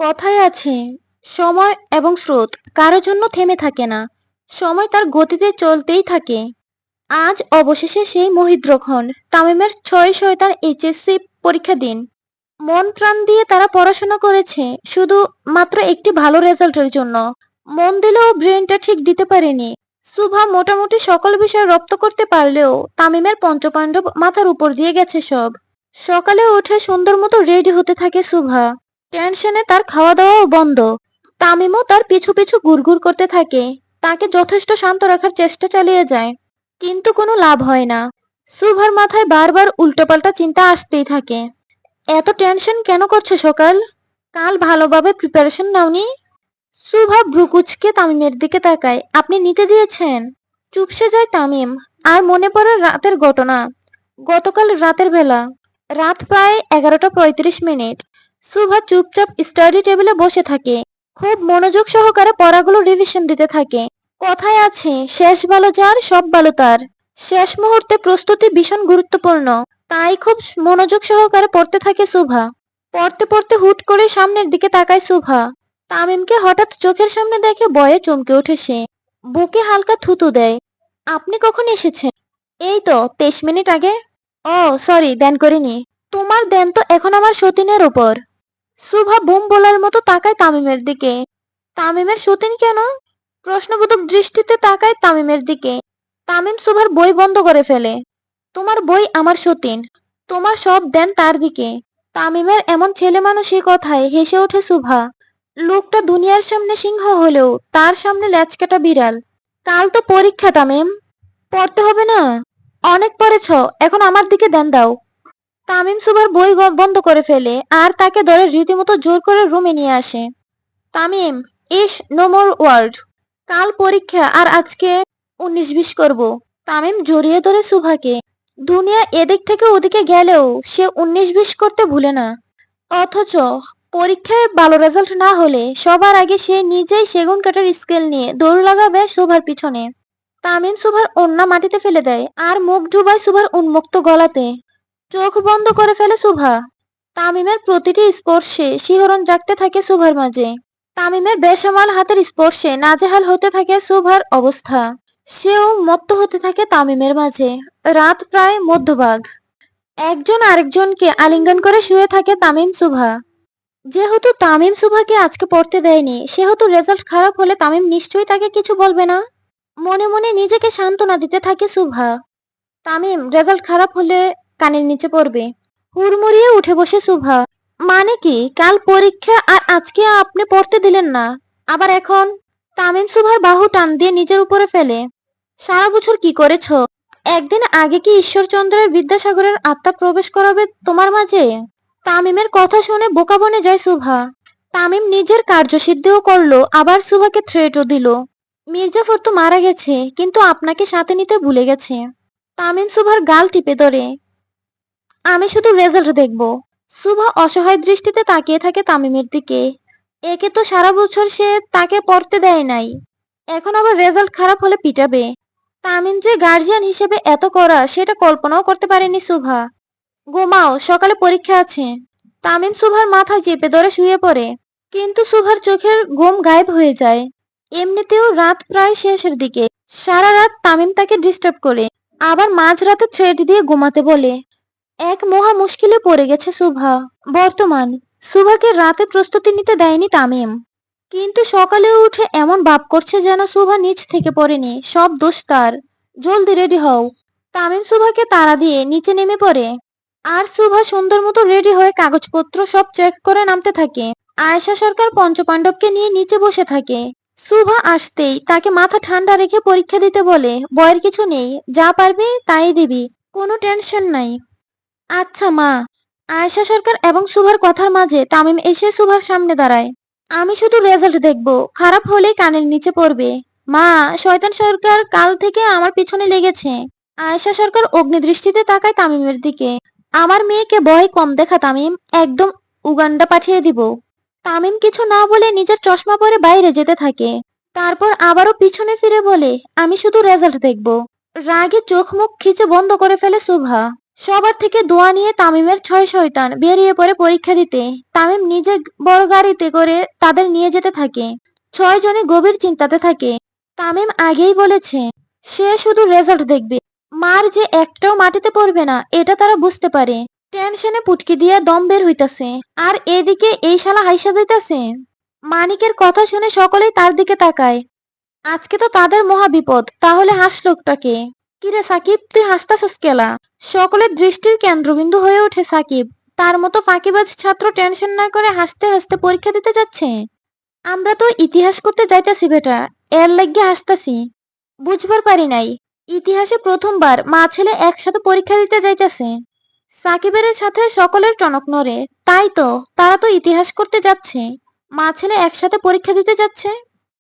কথায় আছে, সময় এবং স্রোত কারো জন্য থেমে থাকে না। সময় তার গতিতে চলতেই থাকে। আজ অবশেষে সেই মহিদ্রক্ষণ। তামিমের ৬ শয়তান এইচএসসি পরীক্ষা দিন। মন প্রাণ দিয়ে তারা পড়াশোনা করেছে শুধু মাত্র একটি ভালো রেজাল্টের জন্য। মন দিলেও ব্রেনটা ঠিক দিতে পারেনি। সুভা মোটামুটি সকল বিষয় রপ্ত করতে পারলেও তামিমের পঞ্চপাণ্ডব মাথার উপর দিয়ে গেছে সব। সকালে উঠে সুন্দর মতো রেডি হতে থাকে সুভা। টেনশনে তার খাওয়া দাওয়াও বন্ধ। তামিমও তার পিছু পিছু ঘুরঘুর করতে থাকে। তাকে যথেষ্ট শান্ত রাখার চেষ্টা চালিয়ে যায়, কিন্তু কোনো লাভ হয় না। সুভার মাথায় বারবার উল্টোপাল্টা চিন্তা আসতেই থাকে। এত টেনশন কেন করছো সকাল? কাল ভালোভাবে প্রিপারেশন নাওনি? সুভা ভ্রুকুচকে তামিমের দিকে তাকায়। আপনি নিতে দিয়েছেন? চুপসে যায় তামিম। আর মনে পড়ে রাতের ঘটনা। গতকাল রাতের বেলা, রাত প্রায় 11:35। সুভা চুপচাপ স্টাডি টেবিলে বসে থাকে। খুব মনোযোগ সহকারে পড়াগুলো রিভিশন দিতে থাকে। কথায় আছে, শেষ ভালো যার সব ভালো তার। শেষ মুহূর্তে প্রস্তুতি ভীষণ গুরুত্বপূর্ণ। তাই খুব মনোযোগ সহকারে পড়তে থাকে সুভা। পড়তে পড়তে হুট করে সামনের দিকে তাকায় সুভা। তামিমকে হঠাৎ চোখের সামনে দেখে ভয়ে চমকে ওঠে সে। বুকে হালকা থুতু দেয়। আপনি কখন এসেছেন? এই তো 23 মিনিট আগে। ও সরি, ধ্যান করিনি। তোমার ধ্যান তো এখন আমার সতীনের উপর। সুভা বুম বলার মতো তাকায় তামিমের দিকে। তামিমের সতীন কেন? প্রশ্নবোধক দৃষ্টিতে তাকায় তামিমের দিকে। তামিম সুভার বই বন্ধ করে ফেলে। তোমার বই আমার সতীন। তোমার সব ধ্যান তার দিকে। তামিমের এমন ছেলে মানুষই কথায় হেসে ওঠে সুভা। লোকটা দুনিয়ার সামনে সিংহ হলেও তার সামনে ল্যাচকাটা বিড়াল। কাল তো পরীক্ষা তামিম। পড়তে হবে না? অনেক পড়েছ, এখন আমার দিকে ধ্যান দাও। তামিম সুভার বই বন্ধ করে ফেলে আর তাকে ধরে রীতিমতো জোর করে রুমে নিয়ে আসে। তামিম, ইস, নো মোর ওয়ার্ড। কাল পরীক্ষা আর আজকে 19-20 করব। তামিম জড়িয়ে ধরে সুভাকে। দুনিয়া এদিক থেকে ওদিকে গেলেও সে 19-20 করতে ভুলে না। অথচ পরীক্ষায় ভালো রেজাল্ট না হলে সবার আগে সে নিজেই সেগুন কাঠের স্কেল নিয়ে দৌড় লাগাবে সুভার পিছনে। তামিম সুভার ওড়না মাটিতে ফেলে দেয় আর মুখ ডুবায় সুভার উন্মুক্ত গলাতে। চোখ বন্ধ করে ফেলে সুভা। তামিমের প্রতিটি স্পর্শে শিহরণ জাগতে থাকে সুভার মাঝে। তামিমের বেসামাল হাতের স্পর্শে নাজেহাল হতে থাকে সুভার অবস্থা। সেও মত্ত হতে থাকে তামিমের মাঝে। রাত প্রায় মধ্যভাগ। একজন আরেকজনকে আলিঙ্গন করে শুয়ে থাকে তামিম সুভা। যেহেতু তামিম সুভাকে আজকে পড়তে দেয়নি, সেহেতু রেজাল্ট খারাপ হলে তামিম নিশ্চয়ই তাকে কিছু বলবে না। মনে মনে নিজেকে সান্ত্বনা দিতে থাকে সুভা। তামিম রেজাল্ট খারাপ হলে কানের নিচে পড়বে। হুড়মুড়িয়ে উঠে বসে সুভা। মানে কি, কাল পরীক্ষা আর আজকে আপনি পড়তে দিলেন না, আবার এখন? তামিম সুভার বাহু টান দিয়ে নিজের উপরে ফেলে। সারা বছর কি করেছ? একদিন আগে কি ঈশ্বরচন্দ্রের বিদ্যাসাগরের আত্মা প্রবেশ করাবে তোমার মাঝে? তামিমের কথা শুনে বোকা বনে যায় সুভা। তামিম নিজের কার্যসিদ্ধিও করলো, আবার সুভাকে থ্রেটও দিল। মির্জাফর তো মারা গেছে, কিন্তু আপনাকে সাথে নিতে ভুলে গেছে। তামিম সুভার গাল টিপে ধরে। আমি শুধু রেজাল্ট দেখব। সুভা অসহায় দৃষ্টিতে তাকিয়ে থাকে তামিমের দিকে। একে তো সারা বছর সে তাকে পড়তে দেয় নাই, এখন আবার রেজাল্ট খারাপ হলে পিটাবে। তামিম যে গার্জিয়ান হিসেবে এত করা, সেটা কল্পনাও করতে পারেনি সুভা। ঘুমাও, সকালে পরীক্ষা আছে। তামিম সুভার মাথা চেপে ধরে শুয়ে পড়ে। কিন্তু সুভার চোখের ঘুম গায়েব হয়ে যায়। এমনিতেও রাত প্রায় শেষের দিকে। সারা রাত তামিম তাকে ডিস্টার্ব করে, আবার মাঝরাতে থ্রেট দিয়ে ঘুমাতে বলে। এক মহা মুশকিলে পড়ে গেছে সুভা বর্তমান। সুভাকে রাতে প্রস্তুতি নিতে দেয়নি তামিম, কিন্তু সকালে উঠে এমন ভাব করছে যেন সুভা নিচ থেকে পড়েনি, সব দোষ তার। জলদি রেডি হও। তামিম সুভাকে তাড়া দিয়ে নিচে নেমে পড়ে। আর সুভা সুন্দর মতো রেডি হয়ে কাগজপত্র সব চেক করে নামতে থাকে। আয়েশা সরকার পঞ্চপাণ্ডবকে নিয়ে নিচে বসে থাকে। সুভা আসতেই তাকে মাথা ঠান্ডা রেখে পরীক্ষা দিতে বলে। ভয়ের কিছু নেই, যা পারবি তাই দিবি, কোনো টেনশন নাই। আচ্ছা মা। আয়েশা সরকার এবং সুভার কথার মাঝে তামিম এসে সুভার সামনে দাঁড়ায়। আমি শুধু রেজাল্ট দেখব, খারাপ হলে কানের নিচে পড়বে। মা, শয়তান সরকার কাল থেকে আমার পিছনে লেগেছে। আয়েশা সরকার অগ্নিদৃষ্টিতে তাকায় তামিমের দিকে। আমার মেয়েকে ভয় কম দেখা তামিম, একদম উগান্ডা পাঠিয়ে দিব। তামিম কিছু না বলে নিজের চশমা পরে বাইরে যেতে থাকে। তারপর আবারও পিছনে ফিরে বলে, আমি শুধু রেজাল্ট দেখব। রাগে চোখ মুখ খিচে বন্ধ করে ফেলে সুভা। সবার থেকে দোয়া নিয়ে তামিমের 6 শয়তান বেরিয়ে পড়ে পরীক্ষা দিতে। তামিম নিজে বড় গাড়িতে করে তাদের নিয়ে যেতে থাকে। 6 জনে গভীর চিন্তাতে থাকে। তামিম আগেই বলেছে সে শুধু রেজাল্ট দেখবে, মার যে একটাও মাটিতে পড়বে না এটা তারা বুঝতে পারে। টেনশনে পুটকি দিয়ে দম বের হইতাছে, আর এদিকে এই শালা হাইসা যাইতাছে। মানিকের কথা শুনে সকলেই তার দিকে তাকায়। আজকে তো তাদের মহা বিপদ, তাহলে হাসলোকটাকে? কিরে সাকিব, তুই হাসতাছস কেলা? সকলের দৃষ্টির কেন্দ্রবিন্দু হয়ে ওঠে সাকিব। তার মতো ফাঁকিবাজ ছাত্র টেনশন না করে হাসতে হাসতে পরীক্ষা দিতে যাচ্ছে। আমরা তো ইতিহাস করতে যাইতাছি বেটা, এর লাগিয়ে হাসতাছি। বুঝবার পারি নাই, ইতিহাসে প্রথমবার মা ছেলে একসাথে পরীক্ষা দিতে যাইতেছে। সাকিবের সাথে সকলের টনক নড়ে। তাই তো, তারা তো ইতিহাস করতে যাচ্ছে, মা ছেলে একসাথে পরীক্ষা দিতে যাচ্ছে।